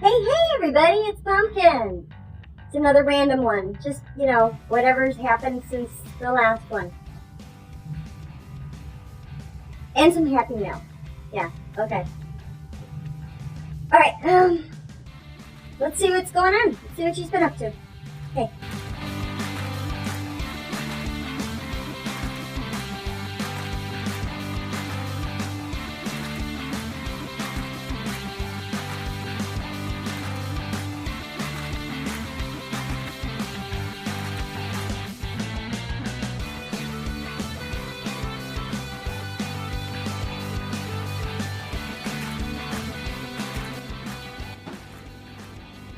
Hey, everybody, it's Pumpkin. It's another random one. Just, whatever's happened since the last one. And some happy mail. Yeah, okay. Alright, let's see what's going on. Let's see what she's been up to. Okay.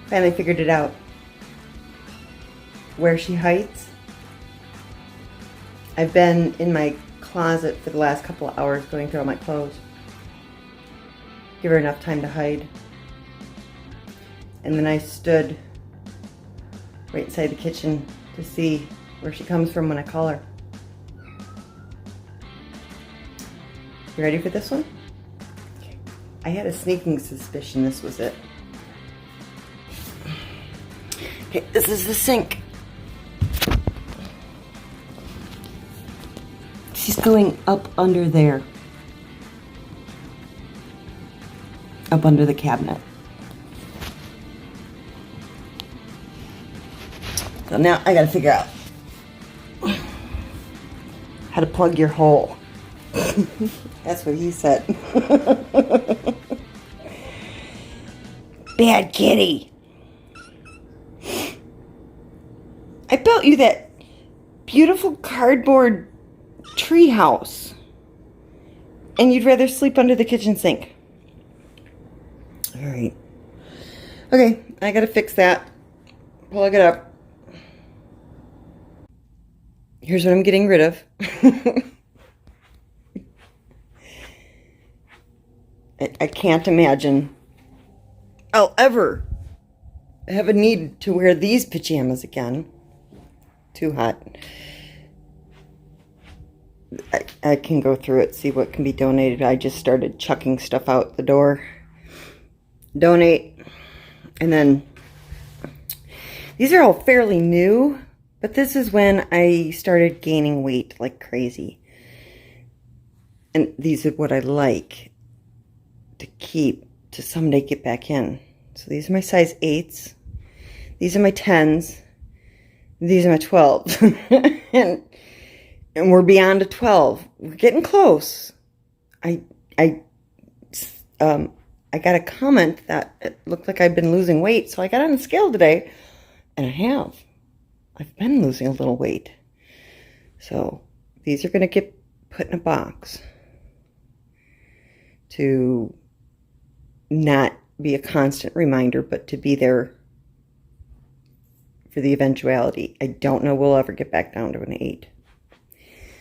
Finally figured it out. Where she hides. I've been in my closet for the last couple of hours going through all my clothes. Give her enough time to hide. And then I stood right inside the kitchen to see where she comes from when I call her. You ready for this one? Okay. I had a sneaking suspicion this was it. Okay, this is the sink. She's going up under there. Up under the cabinet. So now I gotta figure out how to plug your hole. That's what he said. Bad kitty. I built you that beautiful cardboard tree house, and you'd rather sleep under the kitchen sink. All right. Okay, I gotta fix that. Plug it up. Here's what I'm getting rid of. I can't imagine I'll ever have a need to wear these pajamas again. Too hot. I can go through it, see what can be donated. I just started chucking stuff out the door. Donate. And then these are all fairly new, but this is when I started gaining weight like crazy. And these are what I like to keep to someday get back in. So these are my size 8s. These are my 10s. These are my 12s. and we're beyond a 12. We're getting close. I got a comment that it looked like I've been losing weight, so I got on the scale today, and I have. I've been losing a little weight. So these are going to get put in a box to not be a constant reminder, but to be there for the eventuality. I don't know we'll ever get back down to an 8.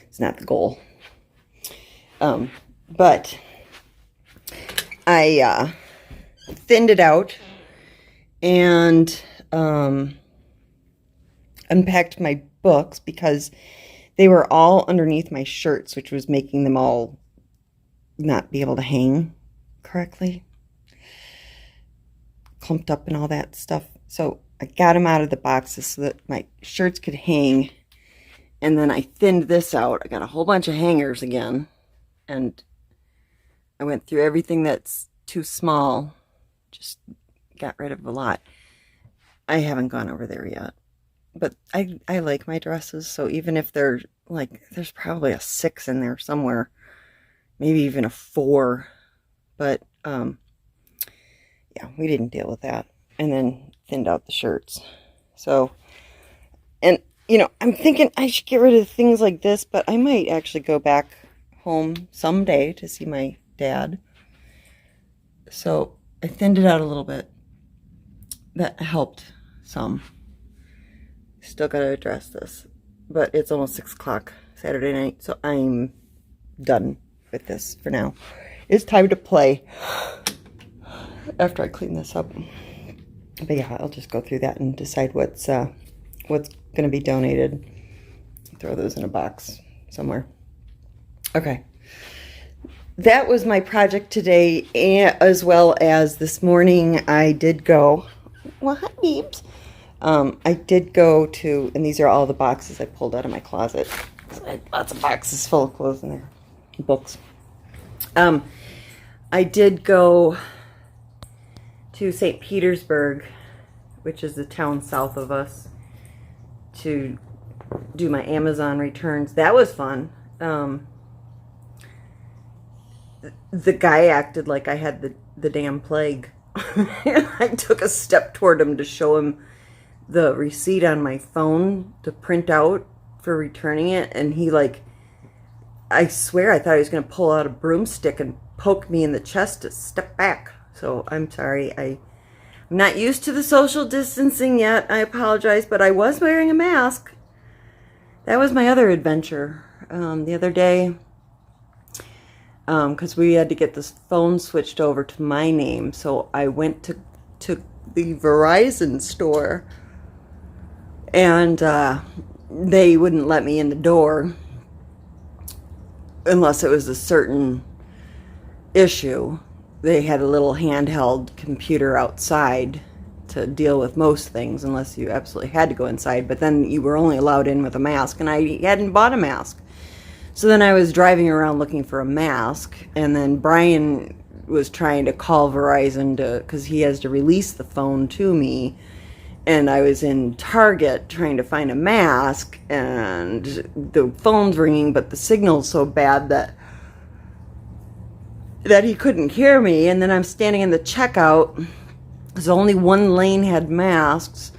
It's not the goal. But I thinned it out and unpacked my books because they were all underneath my shirts, which was making them all not be able to hang correctly. Clumped up and all that stuff. So I got them out of the boxes so that my shirts could hang. And then I thinned this out. I got a whole bunch of hangers again. And I went through everything that's too small. Just got rid of a lot. I haven't gone over there yet. But I like my dresses. So even if they're like, there's probably a 6 in there somewhere. Maybe even a 4. But, yeah, we didn't deal with that. And then thinned out the shirts. So, and, I'm thinking I should get rid of things like this, but I might actually go back home someday to see my dad. So, I thinned it out a little bit. That helped some. Still got to address this. But it's almost 6 o'clock Saturday night, so I'm done with this for now. It's time to play after I clean this up. But yeah, I'll just go through that and decide what's going to be donated. Throw those in a box somewhere. Okay. that was my project today, as well as this morning I did go, well, hi, beeps. I did go to, and these are all the boxes I pulled out of my closet. So I had lots of boxes full of clothes in there, books. I did go to St. Petersburg, which is the town south of us, to do my Amazon returns. That was fun. The guy acted like I had the damn plague. I took a step toward him to show him the receipt on my phone to print out for returning it, and he, like, I swear I thought he was going to pull out a broomstick and poke me in the chest to step back. So I'm sorry. I'm not used to the social distancing yet. I apologize, but I was wearing a mask. That was my other adventure the other day, because we had to get this phone switched over to my name. So I went to the Verizon store, and they wouldn't let me in the door unless it was a certain issue. They had a little handheld computer outside to deal with most things, unless you absolutely had to go inside. But then you were only allowed in with a mask, and I hadn't bought a mask. So then I was driving around looking for a mask, and then Brian was trying to call Verizon because he has to release the phone to me. And I was in Target trying to find a mask, and the phone's ringing, but the signal's so bad that he couldn't hear me. And then I'm standing in the checkout, because only one lane had masks,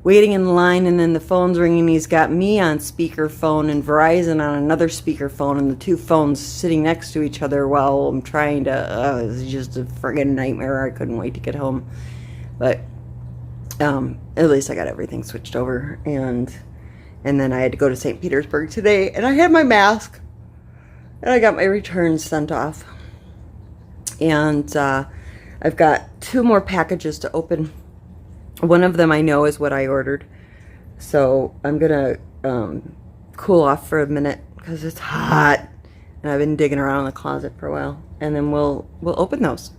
waiting in line, and then the phone's ringing. He's got me on speakerphone and Verizon on another speakerphone, and the two phones sitting next to each other while I'm trying to, it was just a friggin' nightmare. I couldn't wait to get home. But at least I got everything switched over, and then I had to go to St. Petersburg today, and I had my mask, and I got my returns sent off, and I've got 2 more packages to open. One of them I know is what I ordered, so I'm gonna cool off for a minute because it's hot, and I've been digging around in the closet for a while, and then we'll open those.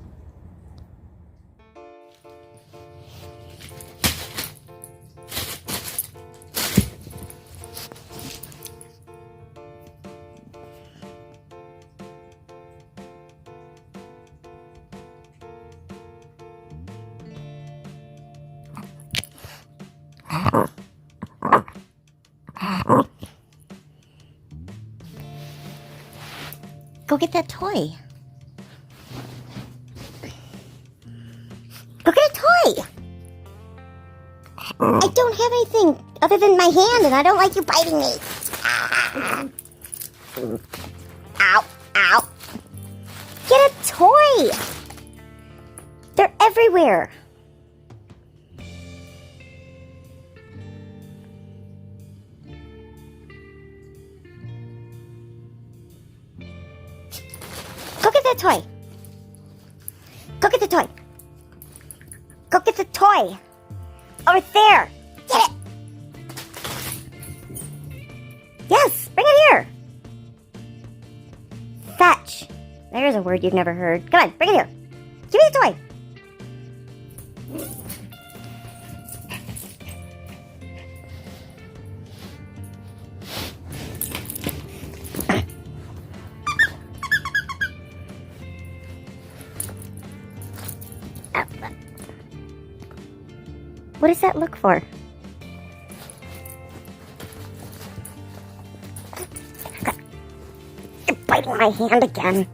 Go get that toy. Go get a toy. I don't have anything other than my hand, and I don't like you biting me. Ow, ow. Get a toy. They're everywhere. Go get that toy. Go get the toy. Go get the toy. Over there. Get it. Yes, bring it here. Fetch. There's a word you've never heard. Come on, bring it here. Give me the toy. What does that look for? You're biting my hand again.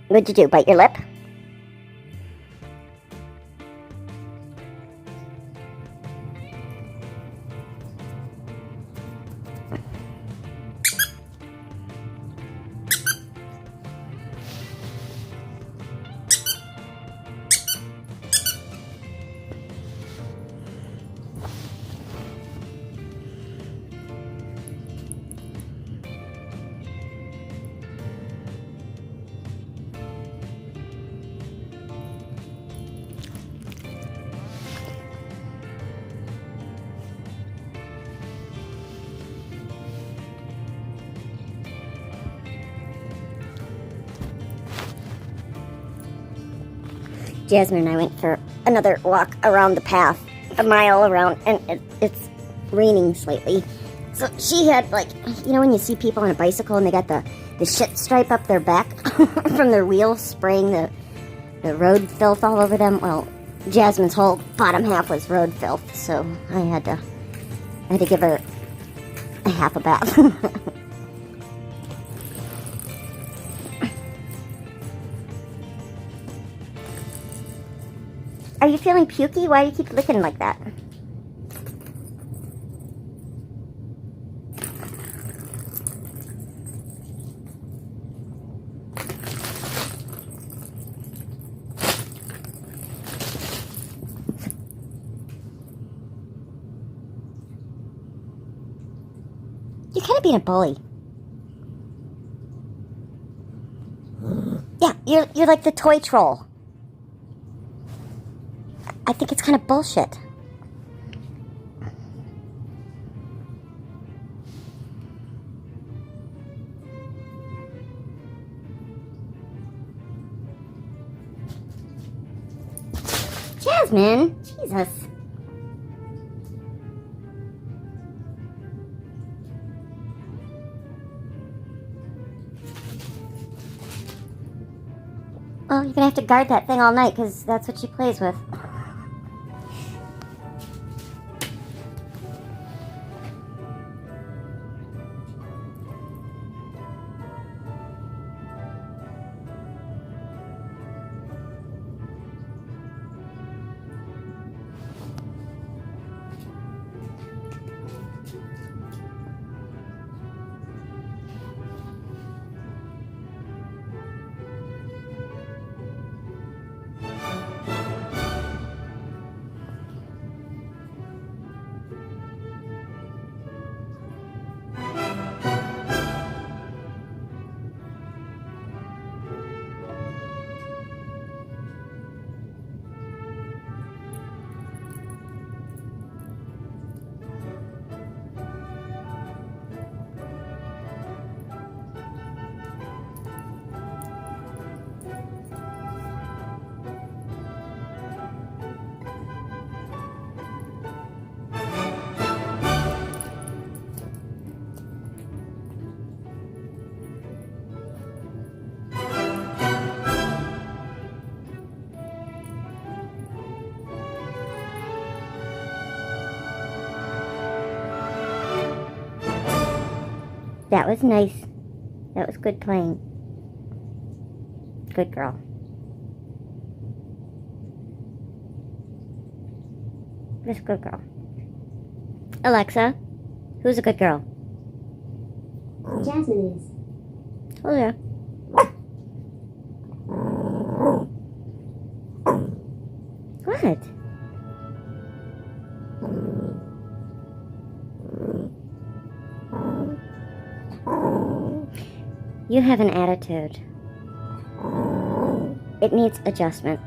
What'd you do, bite your lip? Jasmine and I went for another walk around the path, a mile around, and it's raining slightly. So she had, like, you know when you see people on a bicycle and they got the shit stripe up their back from their wheels spraying the road filth all over them? Well, Jasmine's whole bottom half was road filth, so I had to give her a half a bath. Are you feeling pukey? Why do you keep licking like that? You're kind of being a bully. Yeah, you're like the toy troll. I think it's kind of bullshit. Jasmine, Jesus. Well, you're gonna have to guard that thing all night because that's what she plays with. That was nice. That was good playing. Good girl. Just a good girl. Alexa, who's a good girl? Jasmine is. Oh yeah. What? You have an attitude. It needs adjustment.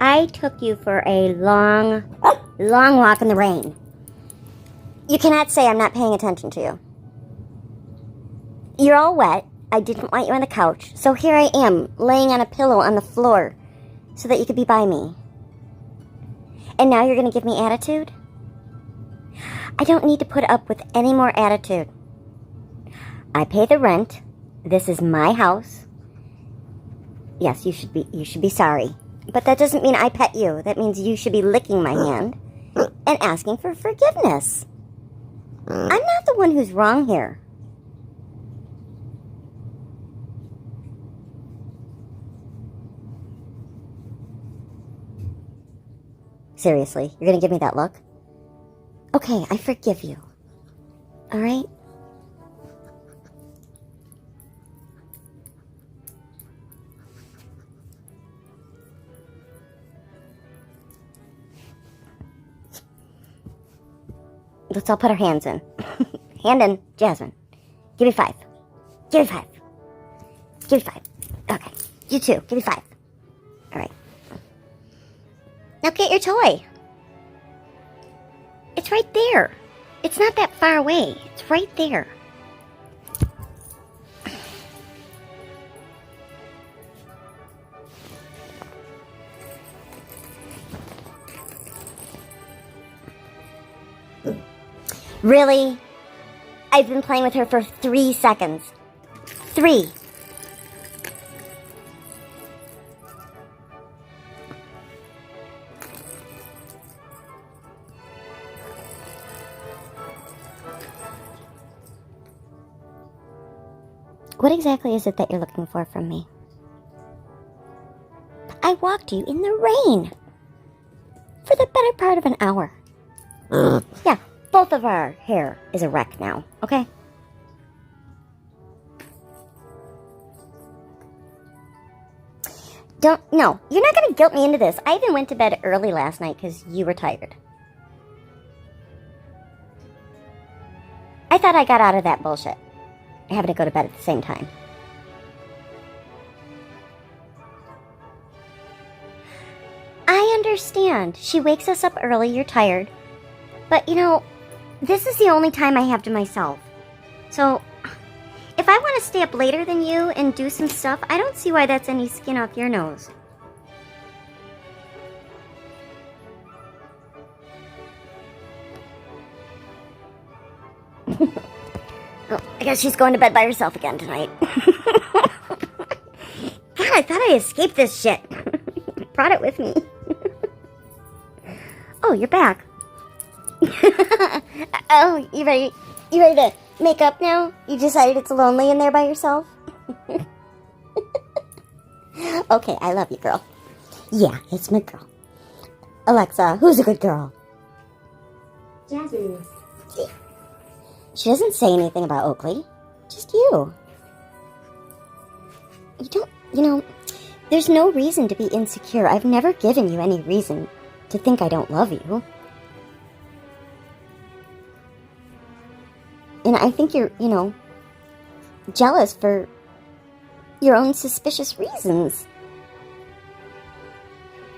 I took you for a long walk in the rain. You cannot say I'm not paying attention to you. You're all wet. I didn't want you on the couch. So here I am, laying on a pillow on the floor so that you could be by me. And now you're going to give me attitude? I don't need to put up with any more attitude. I pay the rent. This is my house. Yes, you should be sorry. But that doesn't mean I pet you. That means you should be licking my hand and asking for forgiveness. I'm not the one who's wrong here. Seriously, you're going to give me that look? Okay, I forgive you. All right? Let's all put our hands in. Hand in. Jasmine. Give me 5. Give me 5. Give me 5. Okay. You too. Give me 5. All right. Now get your toy. It's right there. It's not that far away. It's right there. Really? I've been playing with her for 3 seconds. 3. What exactly is it that you're looking for from me? I walked you in the rain for the better part of an hour. Yeah, both of our hair is a wreck now, okay? No, you're not going to guilt me into this. I even went to bed early last night because you were tired. I thought I got out of that bullshit, having to go to bed at the same time. I understand. She wakes us up early, you're tired. But, you know, this is the only time I have to myself. So, if I want to stay up later than you and do some stuff, I don't see why that's any skin off your nose. Oh, I guess she's going to bed by herself again tonight. God, I thought I escaped this shit. Brought it with me. Oh, you're back. Oh, you ready to make up now? You decided it's lonely in there by yourself? Okay, I love you, girl. Yeah, it's my girl. Alexa, who's a good girl? Jasmine. She doesn't say anything about Oakley. Just you. There's no reason to be insecure. I've never given you any reason to think I don't love you. And I think you're, jealous for your own suspicious reasons.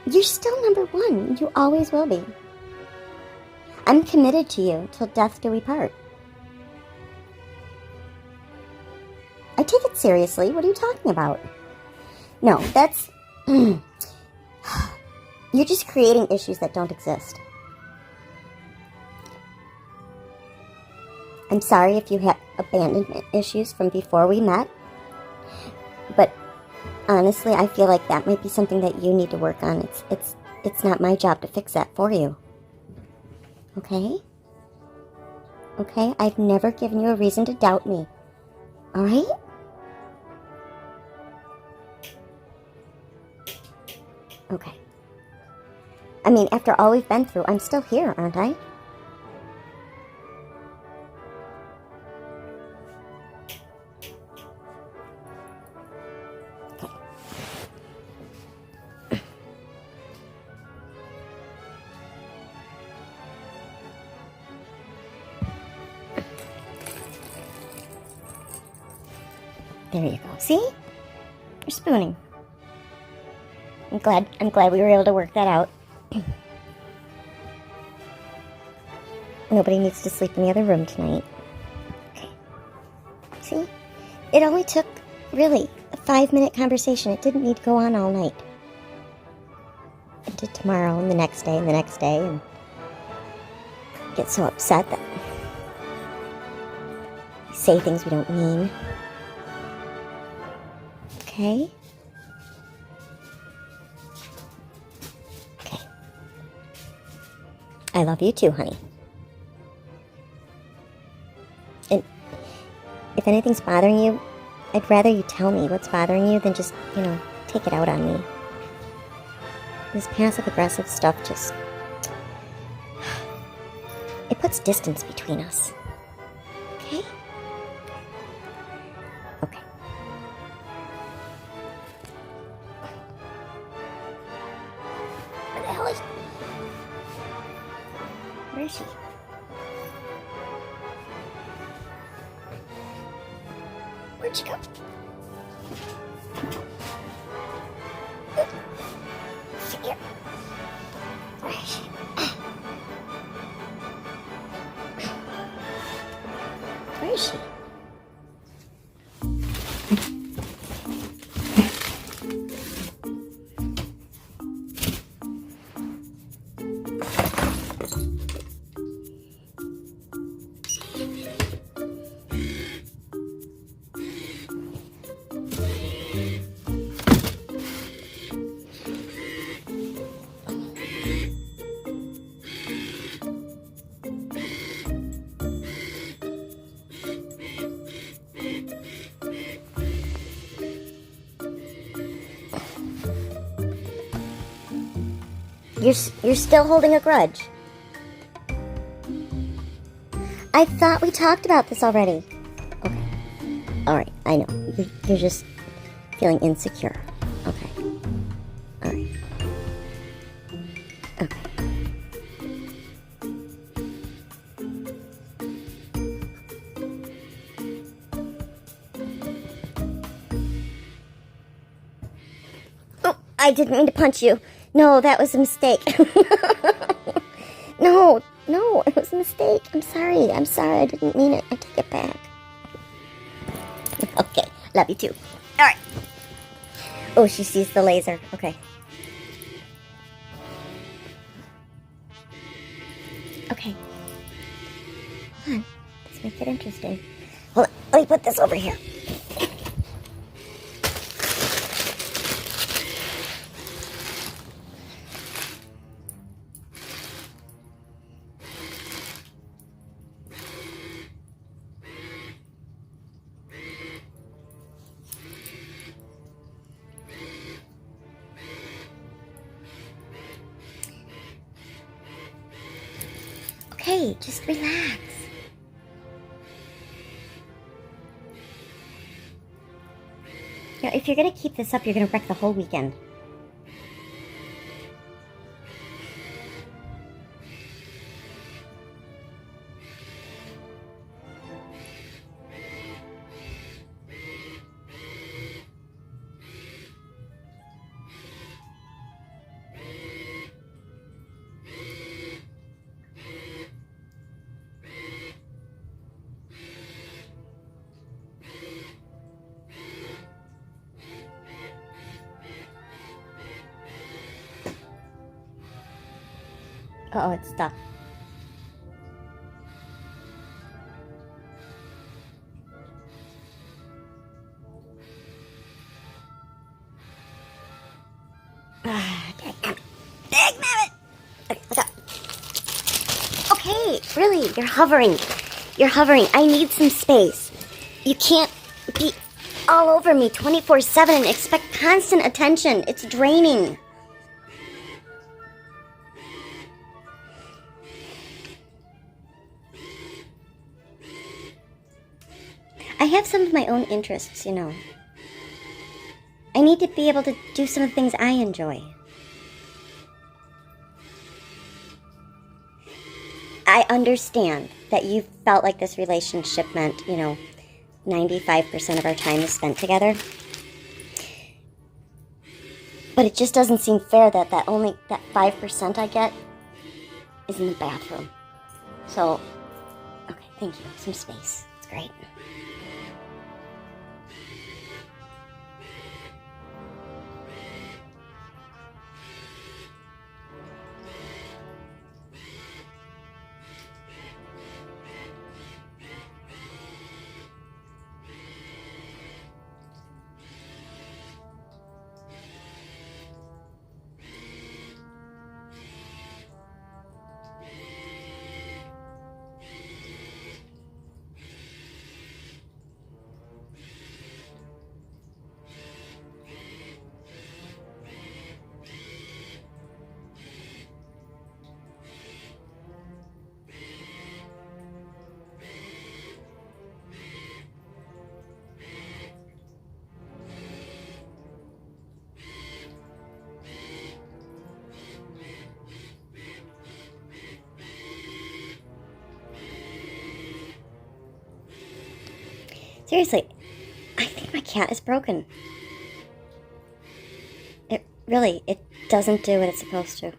You're still number one. You always will be. I'm committed to you till death do we part. I take it seriously. What are you talking about? No, that's... You're just creating issues that don't exist. I'm sorry if you had abandonment issues from before we met. But honestly, I feel like that might be something that you need to work on. It's not my job to fix that for you. Okay? Okay? I've never given you a reason to doubt me. Alright? Okay. I mean, after all we've been through, I'm still here, aren't I? Okay. There you go. See? You're spooning. I'm glad we were able to work that out. Nobody needs to sleep in the other room tonight. Okay. See? It only took, really, a 5-minute conversation. It didn't need to go on all night. It did tomorrow and the next day and the next day, and get so upset that we say things we don't mean. Okay? Okay. I love you too, honey. And if anything's bothering you, I'd rather you tell me what's bothering you than just, take it out on me. This passive-aggressive stuff just... it puts distance between us. Okay? Okay. Where the hell is... where is she? Where'd she go? Here. Where is she? Where is she? You're still holding a grudge. I thought we talked about this already. Okay. Alright, I know. You're just feeling insecure. Okay. Alright. Okay. Oh, I didn't mean to punch you. No, that was a mistake. No, it was a mistake. I'm sorry. I didn't mean it. I take it back. Okay, love you too. All right. Oh, she sees the laser. Okay. Okay. Hold on. Let's make it interesting. Hold on. Let me put this over here. Okay, just relax. You know, if you're gonna keep this up, you're gonna wreck the whole weekend. Uh-oh, it's stuck. Dagnabbit! Okay, what's up? Okay, really, you're hovering. I need some space. You can't be all over me 24/7 and expect constant attention. It's draining. I have some of my own interests, you know. I need to be able to do some of the things I enjoy. I understand that you felt like this relationship meant, 95% of our time is spent together. But it just doesn't seem fair that only that 5% I get is in the bathroom. So, okay, thank you. Some space. It's great. Seriously, I think my cat is broken. It doesn't do what it's supposed to.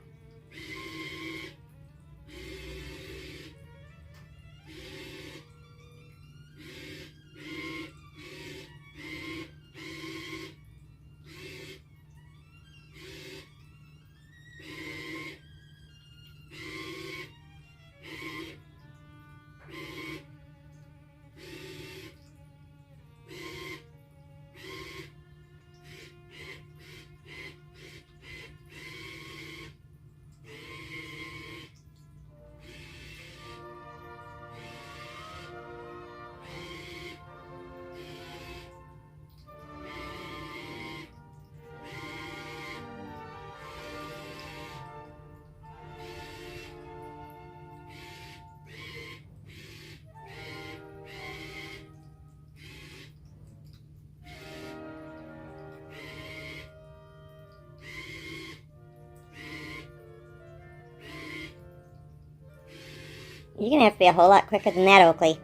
You're gonna have to be a whole lot quicker than that, Oakley.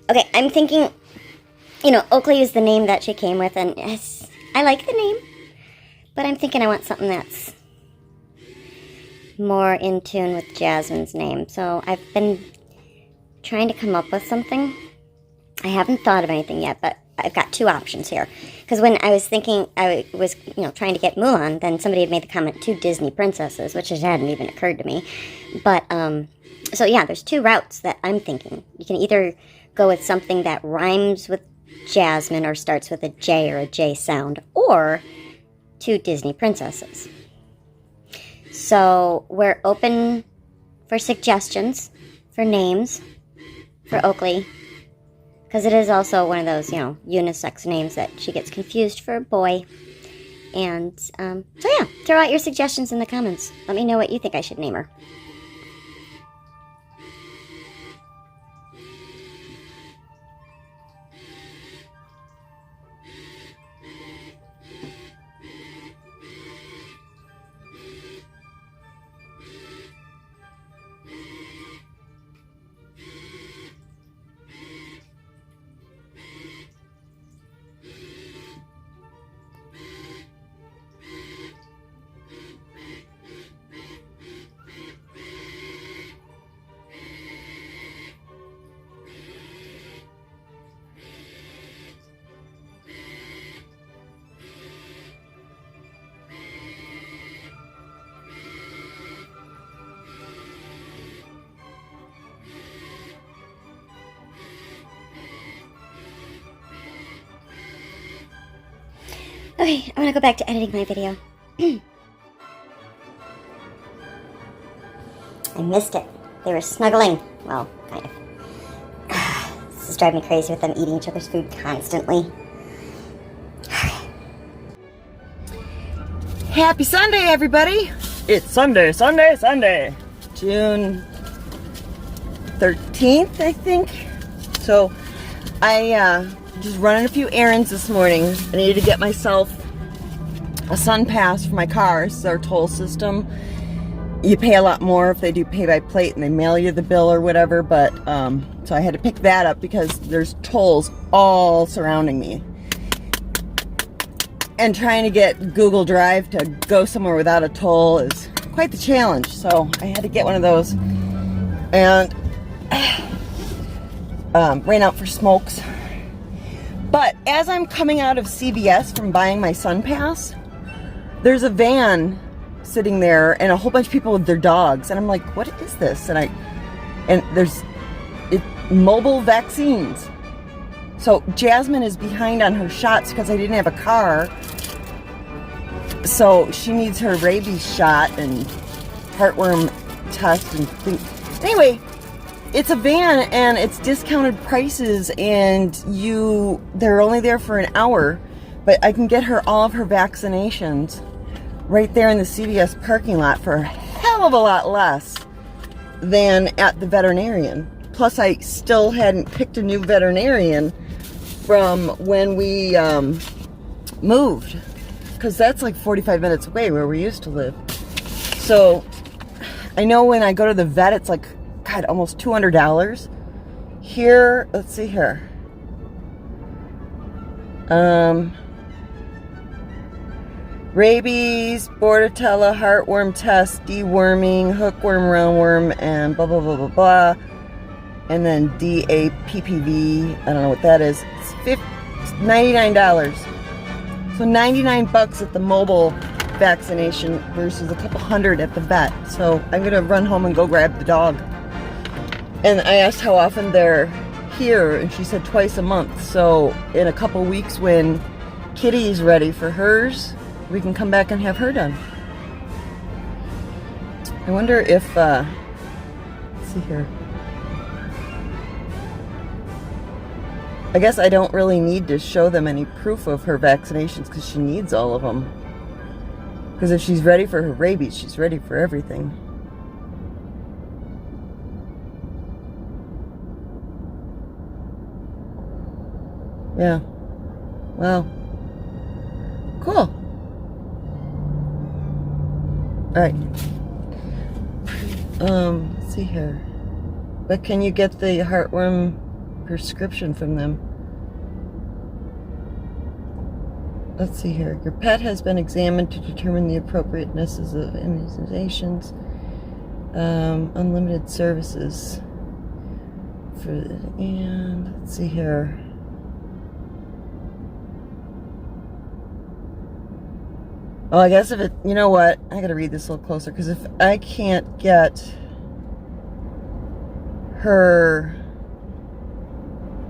Okay, I'm thinking, you know, Oakley is the name that she came with, and I like the name, but I'm thinking I want something that's more in tune with Jasmine's name. So I've been trying to come up with something. I haven't thought of anything yet, but I've got two options here. Because when I was thinking, I was, you know, trying to get Mulan, then somebody had made the comment, 2 Disney princesses, which it hadn't even occurred to me. But, so yeah, there's 2 routes that I'm thinking. You can either go with something that rhymes with Jasmine or starts with a J or a J sound, or 2 Disney princesses. So we're open for suggestions, for names, for Oakley, because it is also one of those, you know, unisex names that she gets confused for a boy. And so yeah, throw out your suggestions in the comments. Let me know what you think I should name her. Okay, I'm gonna go back to editing my video. I missed it. They were snuggling. Well, kind of. This is driving me crazy with them eating each other's food constantly. Happy Sunday, everybody! It's Sunday, Sunday, Sunday. June 13th, I think. So, I just running a few errands this morning. I needed to get myself a sun pass for my car. This is our toll system. You pay a lot more if they do pay by plate and they mail you the bill or whatever, but so I had to pick that up because there's tolls all surrounding me. And trying to get Google Drive to go somewhere without a toll is quite the challenge. So I had to get one of those and ran out for smokes. But as I'm coming out of CVS from buying my Sun Pass, there's a van sitting there and a whole bunch of people with their dogs. And I'm like, what is this? And there's mobile vaccines. So Jasmine is behind on her shots because I didn't have a car. So she needs her rabies shot and heartworm test and things. Anyway, it's a van and it's discounted prices and they're only there for an hour, but I can get her all of her vaccinations right there in the CVS parking lot for a hell of a lot less than at the veterinarian. Plus I still hadn't picked a new veterinarian from when we moved, because that's like 45 minutes away where we used to live. So I know when I go to the vet, it's like, God, almost $200. Here, let's see here. Rabies, Bordetella, heartworm test, deworming, hookworm, roundworm, and blah, blah, blah, blah, blah. And then DAPPV, I don't know what that is. It's $99. So 99 bucks at the mobile vaccination versus a couple hundred at the vet. So I'm gonna run home and go grab the dog. And I asked how often they're here, and she said twice a month. So in a couple weeks when Kitty's ready for hers, we can come back and have her done. I wonder if, let's see here. I guess I don't really need to show them any proof of her vaccinations because she needs all of them. Because if she's ready for her rabies, she's ready for everything. Yeah. Wow. Cool. Alright. Let's see here. But can you get the heartworm prescription from them? Let's see here. Your pet has been examined to determine the appropriateness of immunizations. Unlimited services. And let's see here. Well, I guess if it, you know what? I gotta read this a little closer, because if I can't get her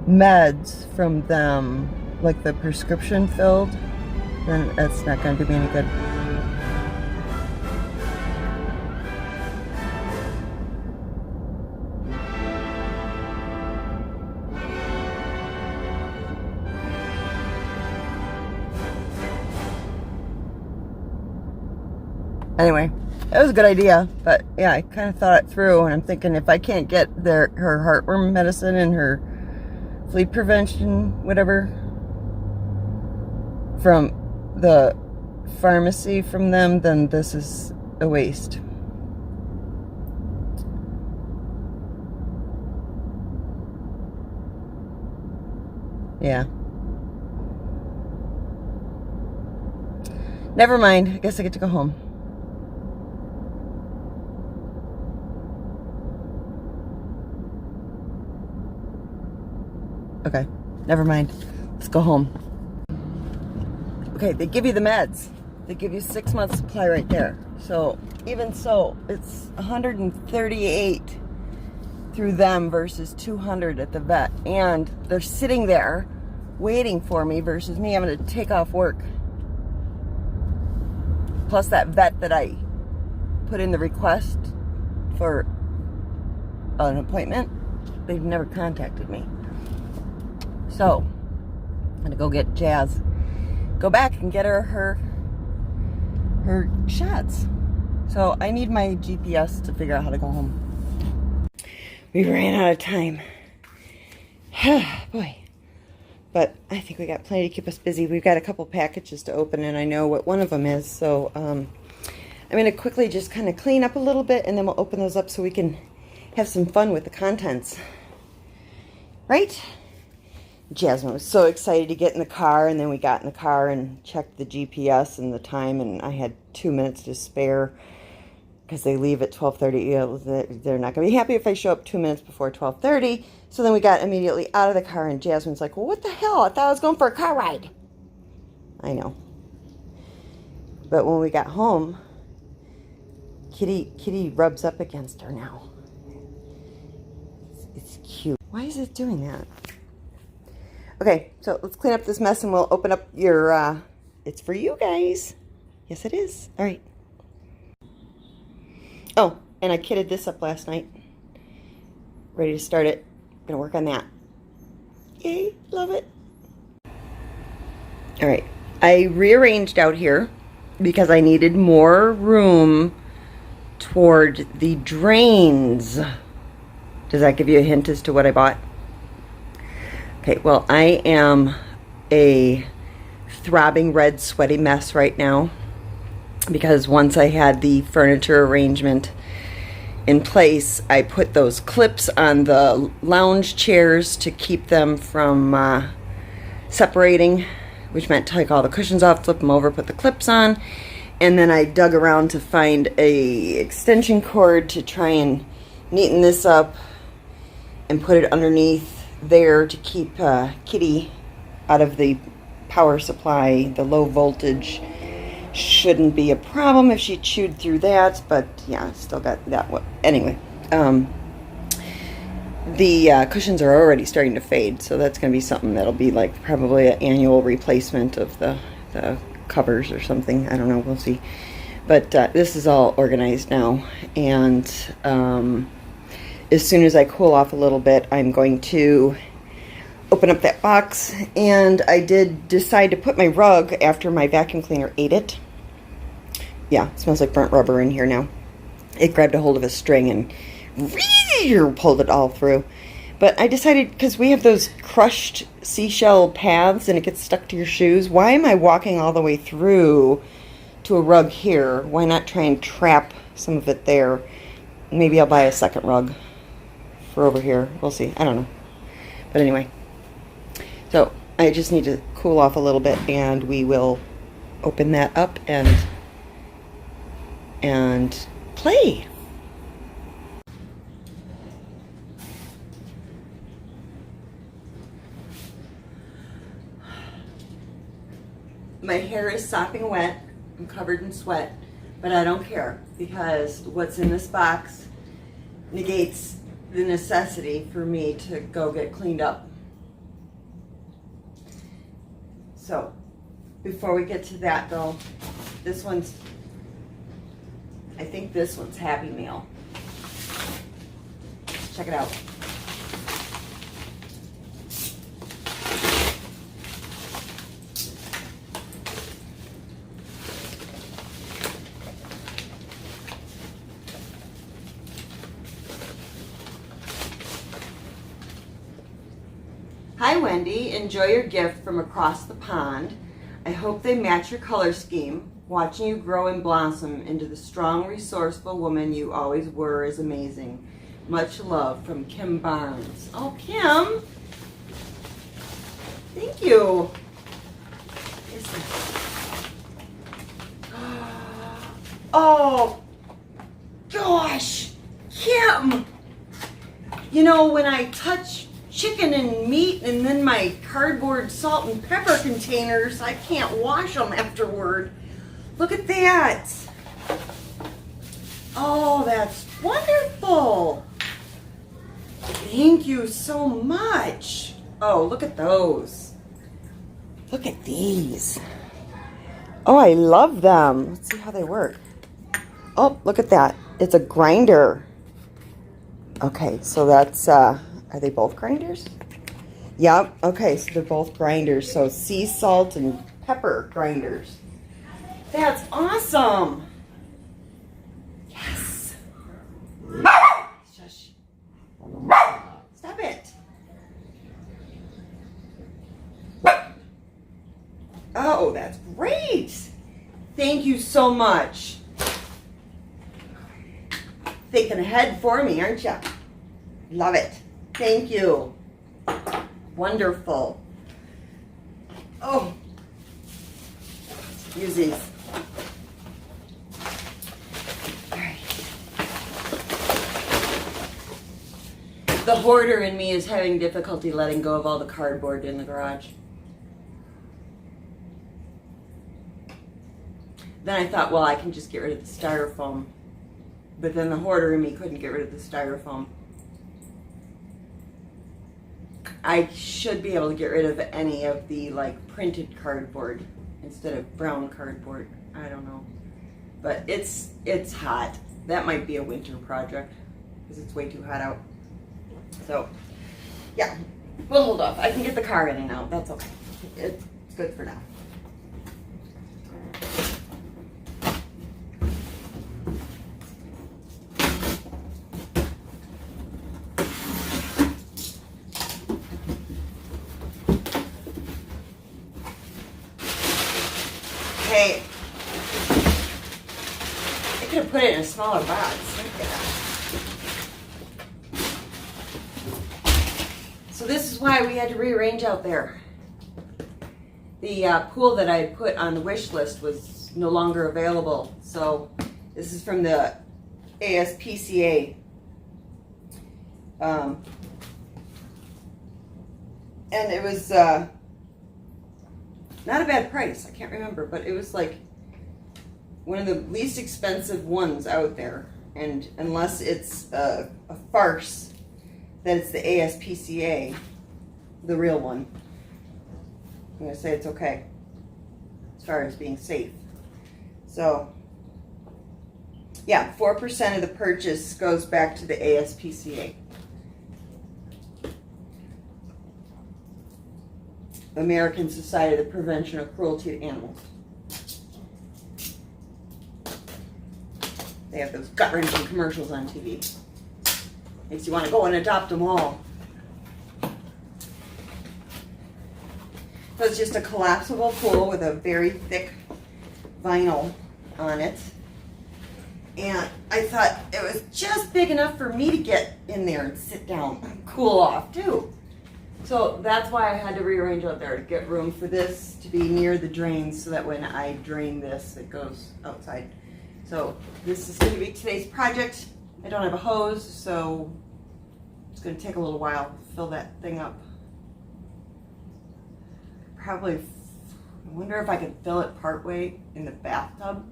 meds from them, like the prescription filled, then that's not gonna do me any good. Anyway, it was a good idea, but yeah, I kind of thought it through, and I'm thinking if I can't get her heartworm medicine and her flea prevention, whatever, from the pharmacy from them, then this is a waste. Yeah. Never mind. I guess I get to go home. Okay, never mind. Let's go home. Okay, they give you the meds. They give you 6 months supply right there. So, even so, it's 138 through them versus 200 at the vet. And they're sitting there waiting for me versus me having to take off work. Plus that vet that I put in the request for an appointment, they've never contacted me. So, I'm gonna go get Jazz, go back and get her shots. So I need my GPS to figure out how to go home. We ran out of time. Boy. But I think we got plenty to keep us busy. We've got a couple packages to open, and I know what one of them is. So I'm gonna quickly just kind of clean up a little bit, and then we'll open those up so we can have some fun with the contents. Right? Jasmine was so excited to get in the car, and then we got in the car and checked the GPS and the time, and I had 2 minutes to spare because they leave at 12:30. They're not going to be happy if I show up 2 minutes before 12:30. So then we got immediately out of the car, and Jasmine's like, well, what the hell? I thought I was going for a car ride. I know. But when we got home, Kitty rubs up against her now. It's cute. Why is it doing that? Okay, so let's clean up this mess, and we'll open up your, it's for you guys. Yes, it is. All right. Oh, and I kitted this up last night. Ready to start it. Gonna work on that. Yay, love it. All right, I rearranged out here because I needed more room toward the drains. Does that give you a hint as to what I bought? Okay, well, I am a throbbing red sweaty mess right now because once I had the furniture arrangement in place, I put those clips on the lounge chairs to keep them from separating, which meant take all the cushions off, flip them over, put the clips on, and then I dug around to find a extension cord to try and neaten this up and put it underneath there to keep Kitty out of the power supply. The low voltage shouldn't be a problem if she chewed through that, but yeah, still got that one. Anyway, the cushions are already starting to fade, so that's going to be something that'll be like probably an annual replacement of the covers or something. I don't know, we'll see. But this is all organized now, and as soon as I cool off a little bit, I'm going to open up that box. And I did decide to put my rug after my vacuum cleaner ate it. Yeah, it smells like burnt rubber in here now. It grabbed a hold of a string and pulled it all through. But I decided, because we have those crushed seashell paths and it gets stuck to your shoes, why am I walking all the way through to a rug here? Why not try and trap some of it there? maybe I'll buy a second rug for over here. We'll see. I don't know. But anyway, so I just need to cool off a little bit, and we will open that up and play. My hair is sopping wet. I'm covered in sweat, but I don't care because what's in this box negates the necessity for me to go get cleaned up. So, before we get to that though, I think this one's Happy Meal. Check it out. Hi Wendy, enjoy your gift from across the pond. I hope they match your color scheme. Watching you grow and blossom into the strong, resourceful woman you always were is amazing. Much love from Kim Barnes. Oh, Kim! Thank you. Oh, gosh! Kim! You know, when I touch chicken and meat and then my cardboard salt and pepper containers, I can't wash them afterward. Look at that. Oh, that's wonderful. Thank you so much. Oh, look at those. Look at these. Oh, I love them. Let's see how they work. Oh, look at that. It's a grinder. Okay, so that's, are they both grinders? Yep, okay, so they're both grinders. So sea salt and pepper grinders. That's awesome. Yes. Shush. Stop it. Oh, that's great. Thank you so much. Thinking ahead for me, aren't you? Love it. Thank you. Wonderful. Oh, use these. All right. The hoarder in me is having difficulty letting go of all the cardboard in the garage. Then I thought, well, I can just get rid of the styrofoam. But then the hoarder in me couldn't get rid of the styrofoam. I should be able to get rid of any of the like printed cardboard instead of brown cardboard. I don't know. But it's hot. That might be a winter project because it's way too hot out. So, yeah, we'll hold off. I can get the car in and out. That's okay. It's good for now. Hey, I could have put it in a smaller box. So this is why we had to rearrange out there. The pool that I had put on the wish list was no longer available. So this is from the ASPCA. And it was not a bad price. I can't remember, but it was like one of the least expensive ones out there. And unless it's a farce that it's the ASPCA, the real one, I'm going to say it's okay as far as being safe. So, yeah, 4% of the purchase goes back to the ASPCA. American Society of the Prevention of Cruelty to Animals. They have those gut-wrenching commercials on TV. Makes you want to go and adopt them all. So it's just a collapsible pool with a very thick vinyl on it. And I thought it was just big enough for me to get in there and sit down and cool off too. So that's why I had to rearrange out there to get room for this to be near the drains so that when I drain this, it goes outside. So this is going to be today's project. I don't have a hose, so it's going to take a little while to fill that thing up. Probably, I wonder if I could fill it partway in the bathtub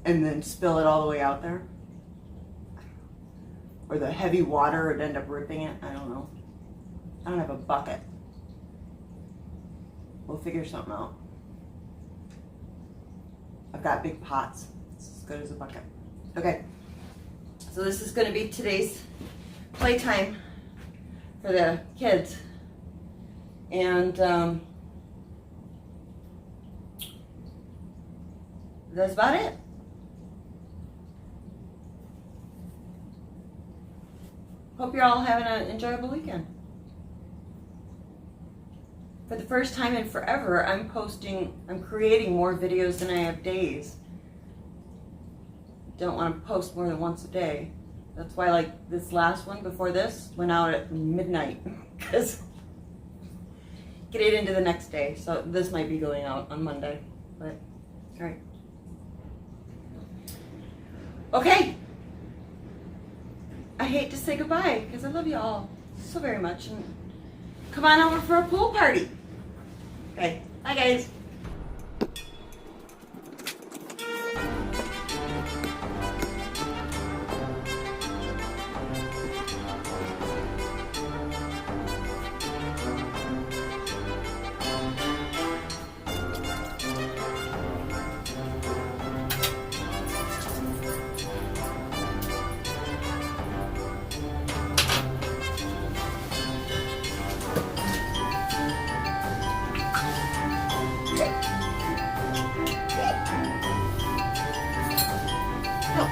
and then spill it all the way out there. Or the heavy water would end up ripping it. I don't know. I don't have a bucket. We'll figure something out. I've got big pots. It's as good as a bucket. Okay. So this is going to be today's playtime for the kids. And that's about it. Hope you're all having an enjoyable weekend. For the first time in forever, I'm creating more videos than I have days. Don't want to post more than once a day. That's why, like, this last one before this went out at midnight, because get it into the next day. So this might be going out on Monday, but all right. Okay. I hate to say goodbye because I love you all so very much, and come on over for a pool party. Okay, bye guys.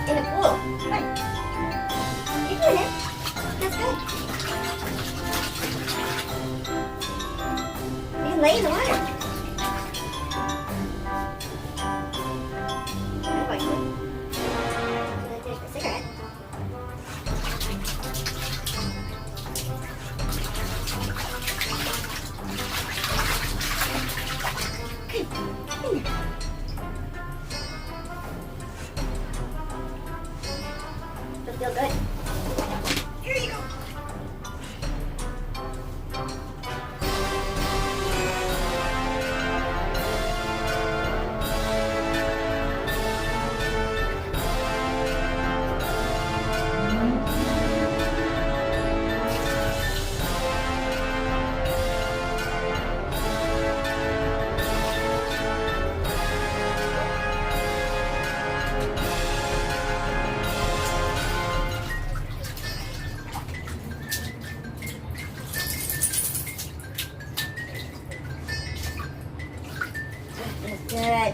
In a pool. Good. You're doing it. That's good. You can lay in the water. I'm going to. I'm going to finish my cigarette. Good. In there. Feel good. Here you go. Good.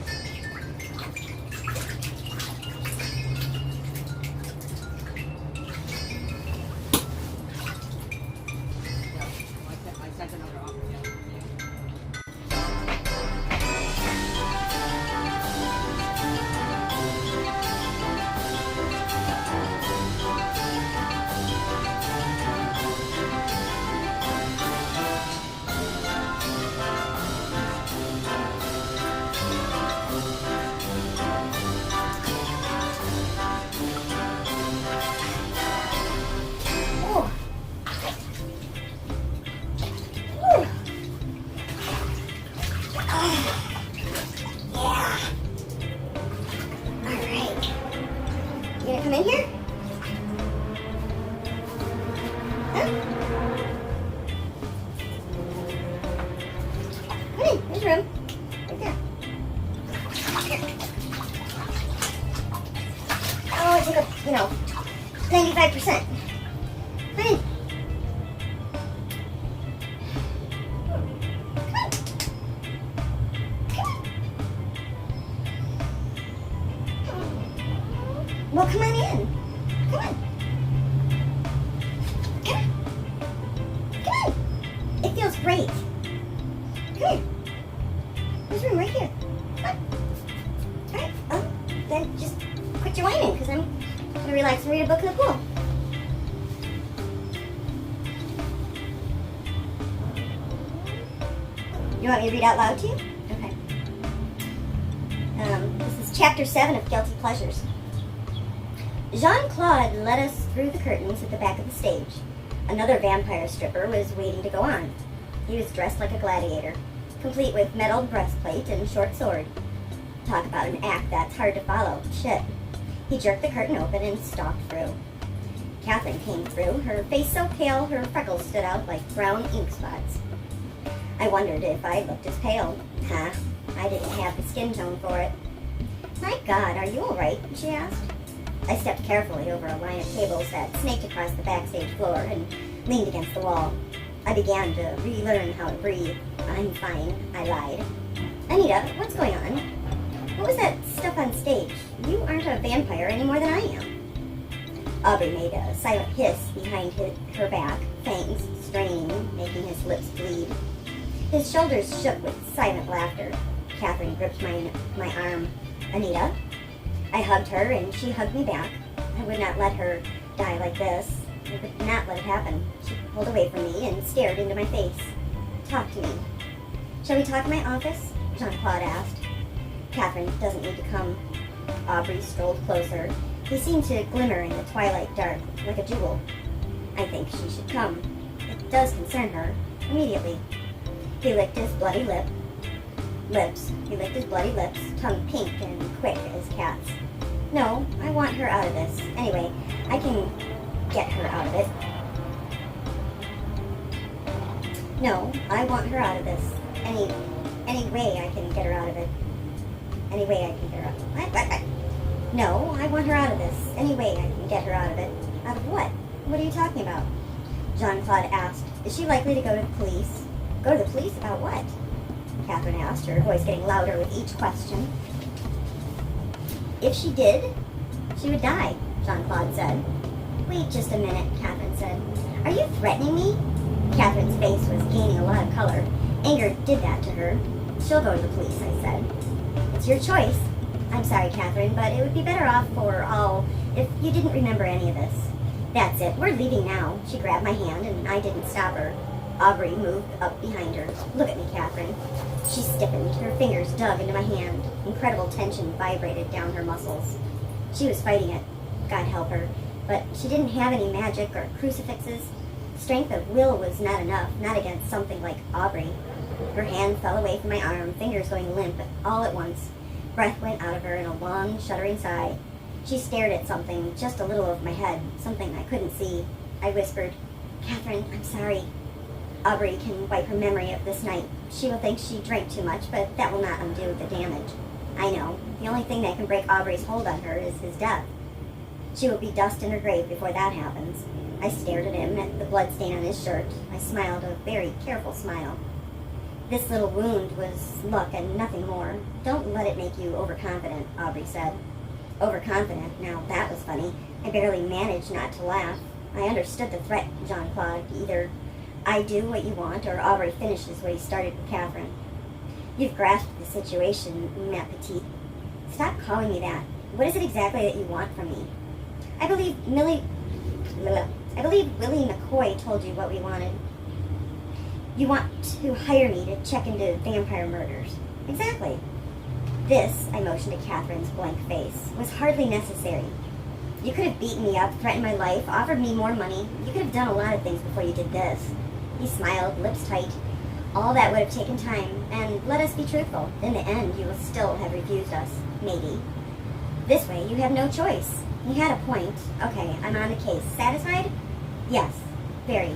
Come in here? Huh? Come in, there's room. Right there. Here. Oh, it took up, 95%. Come in. Well, come on in. Come on. Come on. Come on. It feels great. Come here. There's room right here. Come on. All relax and read a book in the pool. You want me to read out loud to you? Okay. This is chapter 7 of Guilty Pleasures. Jean-Claude led us through the curtains at the back of the stage. Another vampire stripper was waiting to go on. He was dressed like a gladiator, complete with metal breastplate and short sword. Talk about an act that's hard to follow. Shit. He jerked the curtain open and stalked through. Catherine came through, her face so pale her freckles stood out like brown ink spots. I wondered if I looked as pale. I didn't have the skin tone for it. My God, are you all right? She asked. I stepped carefully over a line of tables that snaked across the backstage floor and leaned against the wall. I began to relearn how to breathe. I'm fine, I lied. Anita, what's going on? What was that stuff on stage? You aren't a vampire any more than I am. Aubrey made a silent hiss behind her back, fangs straining, making his lips bleed. His shoulders shook with silent laughter. Catherine gripped my arm. Anita? I hugged her, and she hugged me back. I would not let her die like this. I would not let it happen. She pulled away from me and stared into my face. Talk to me. Shall we talk in my office? Jean-Claude asked. Catherine doesn't need to come. Aubrey strolled closer. He seemed to glimmer in the twilight dark, like a jewel. I think she should come. It does concern her. Immediately. He licked his bloody lips. He licked his bloody lips, tongue pink and quick as cats. No, I want her out of this. Anyway, I can get her out of it. No, I want her out of this. Any way I can get her out of it. Any way I can get her out of it. What? No, I want her out of this. Any way I can get her out of it. Out of what? What are you talking about? Jean-Claude asked. Is she likely to go to the police? Go to the police about what? Catherine asked, her voice getting louder with each question. If she did, she would die, Jean-Claude said. Wait just a minute, Catherine said. Are you threatening me? Catherine's face was gaining a lot of color. Anger did that to her. She'll go to the police, I said. It's your choice. I'm sorry, Catherine, but it would be better off for all if you didn't remember any of this. That's it. We're leaving now. She grabbed my hand, and I didn't stop her. Aubrey moved up behind her. Look at me, Catherine. She stiffened. Her fingers dug into my hand. Incredible tension vibrated down her muscles. She was fighting it. God help her. But she didn't have any magic or crucifixes. Strength of will was not enough, not against something like Aubrey. Her hand fell away from my arm, fingers going limp all at once. Breath went out of her in a long, shuddering sigh. She stared at something just a little over my head, something I couldn't see. I whispered, Catherine, I'm sorry. Aubrey can wipe her memory of this night. She will think she drank too much, but that will not undo the damage. I know. The only thing that can break Aubrey's hold on her is his death. She will be dust in her grave before that happens. I stared at him, at the blood stain on his shirt. I smiled a very careful smile. This little wound was luck and nothing more. Don't let it make you overconfident, Aubrey said. Overconfident? Now that was funny. I barely managed not to laugh. I understood the threat, Jean-Claude. Either I do what you want, or Aubrey finishes what he started with Catherine. You've grasped the situation, ma petite. Stop calling me that. What is it exactly that you want from me? I believe Willie McCoy told you what we wanted. You want to hire me to check into vampire murders. Exactly. This, I motioned to Catherine's blank face, was hardly necessary. You could have beaten me up, threatened my life, offered me more money. You could have done a lot of things before you did this. He smiled, lips tight. All that would have taken time, and let us be truthful. In the end, you will still have refused us. Maybe. This way, you have no choice. You had a point. Okay, I'm on the case. Satisfied? Yes. Very.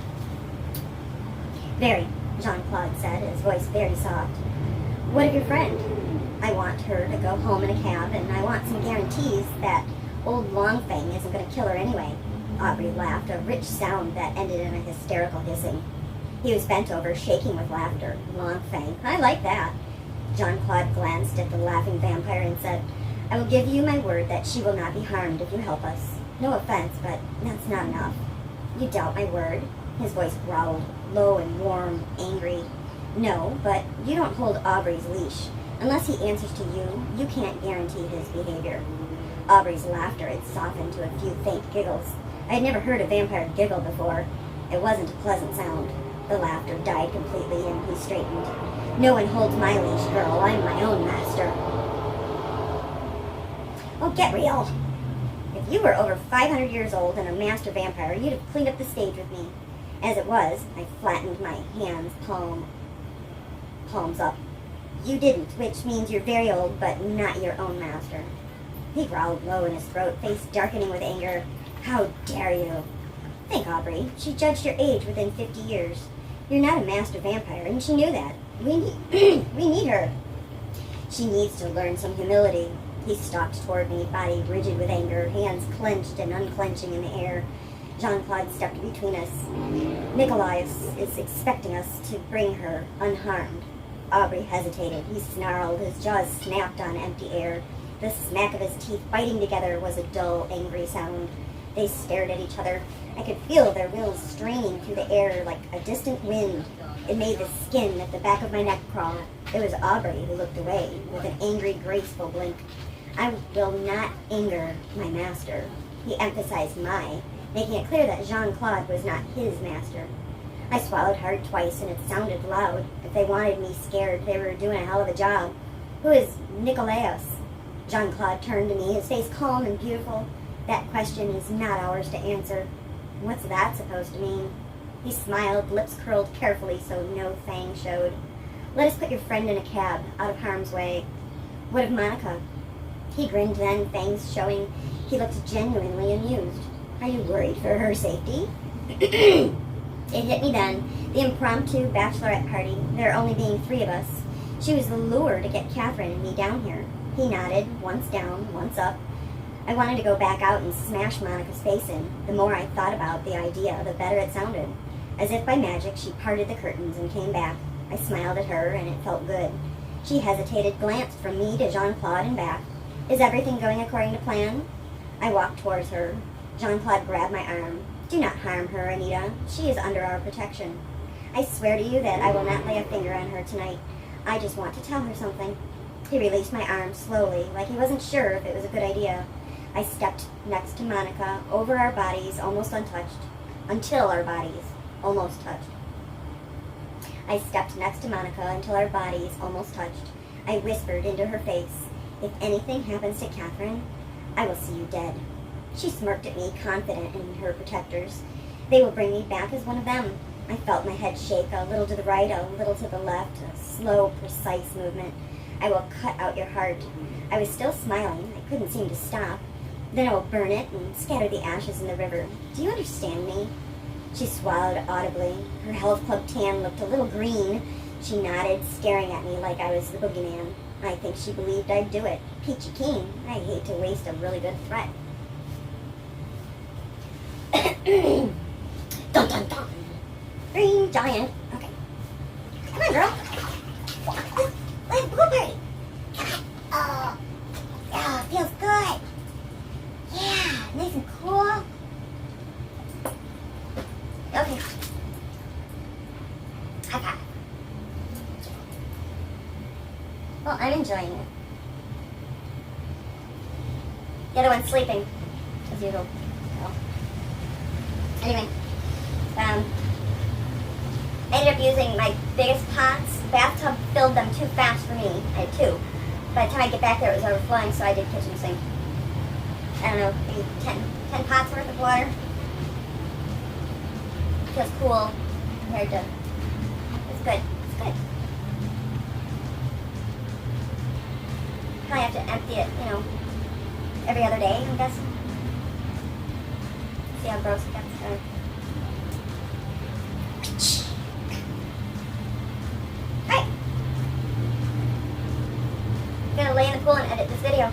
Very, Jean-Claude said, his voice very soft. What of your friend? I want her to go home in a cab, and I want some guarantees that old Longfang isn't going to kill her anyway. Aubrey laughed, a rich sound that ended in a hysterical hissing. He was bent over, shaking with laughter. Longfang. I like that. Jean-Claude glanced at the laughing vampire and said, I will give you my word that she will not be harmed if you help us. No offense, but that's not enough. You doubt my word? His voice growled, low and warm, angry. No, but you don't hold Aubrey's leash. Unless he answers to you, you can't guarantee his behavior. Aubrey's laughter had softened to a few faint giggles. I had never heard a vampire giggle before. It wasn't a pleasant sound. The laughter died completely, and he straightened. No one holds my leash, girl. I'm my own master. Oh, get real. If you were over 500 years old and a master vampire, you'd have cleaned up the stage with me. As it was, I flattened my hands, palms up. You didn't, which means you're very old, but not your own master. He growled low in his throat, face darkening with anger. How dare you? Think, Aubrey. She judged your age within 50 years. You're not a master vampire, and she knew that. We need her. She needs to learn some humility. He stalked toward me, body rigid with anger, hands clenched and unclenching in the air. Jean-Claude stepped between us. Nicholas is expecting us to bring her unharmed. Aubrey hesitated. He snarled. His jaws snapped on empty air. The smack of his teeth biting together was a dull, angry sound. They stared at each other. I could feel their wills straining through the air like a distant wind. It made the skin at the back of my neck crawl. It was Aubrey who looked away with an angry, graceful blink. I will not anger my master. He emphasized my, making it clear that Jean-Claude was not his master. I swallowed hard twice, and it sounded loud. If they wanted me scared, they were doing a hell of a job. Who is Nicholas? Jean-Claude turned to me, his face calm and beautiful. That question is not ours to answer. What's that supposed to mean? He smiled, lips curled carefully so no fang showed. Let us put your friend in a cab, out of harm's way. What of Monica? He grinned then, fangs showing. He looked genuinely amused. Are you worried for her safety? It hit me then. The impromptu bachelorette party, there only being 3 of us. She was the lure to get Catherine and me down here. He nodded, once down, once up. I wanted to go back out and smash Monica's face in. The more I thought about the idea, the better it sounded. As if by magic, she parted the curtains and came back. I smiled at her, and it felt good. She hesitated, glanced from me to Jean-Claude and back. Is everything going according to plan? I walked towards her. Jean-Claude grabbed my arm. Do not harm her, Anita. She is under our protection. I swear to you that I will not lay a finger on her tonight. I just want to tell her something. He released my arm slowly, like he wasn't sure if it was a good idea. I stepped next to Monica, over our bodies almost untouched, until our bodies almost touched. I stepped next to Monica until our bodies almost touched. I whispered into her face, if anything happens to Catherine, I will see you dead. She smirked at me, confident in her protectors. They will bring me back as one of them. I felt my head shake, a little to the right, a little to the left, a slow, precise movement. I will cut out your heart. I was still smiling. I couldn't seem to stop. Then I will burn it and scatter the ashes in the river. Do you understand me? She swallowed audibly. Her health club tan looked a little green. She nodded, staring at me like I was the boogeyman. I think she believed I'd do it. Peachy keen. I hate to waste a really good threat. Dun dun dun. Green giant. Okay. Come on, girl. Let's blueberry. Oh, yeah, feels good. Yeah, nice and cool. Okay. High five. Well, I'm enjoying it. The other one's sleeping, as usual. So. Anyway, I ended up using my biggest pots. The bathtub filled them too fast for me. I had 2. By the time I get back there, it was overflowing, so I did kitchen sink. I don't know, maybe 10 pots worth of water. Feels cool compared to, it's good, it's good. Probably have to empty it, every other day, I guess. See how gross it gets. Alright. I'm gonna lay in the pool and edit this video.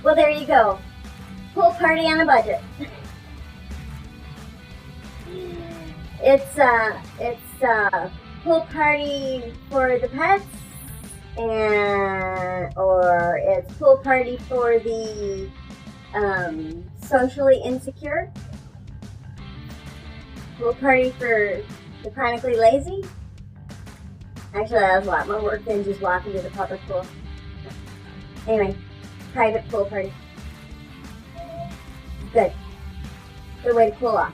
Well, there you go. Pool party on a budget. It's pool party for the pets and or it's pool party for the socially insecure, pool party for the chronically lazy. Actually, that was a lot more work than just walking to the public pool. Anyway, private pool party. Good. Good way to cool off.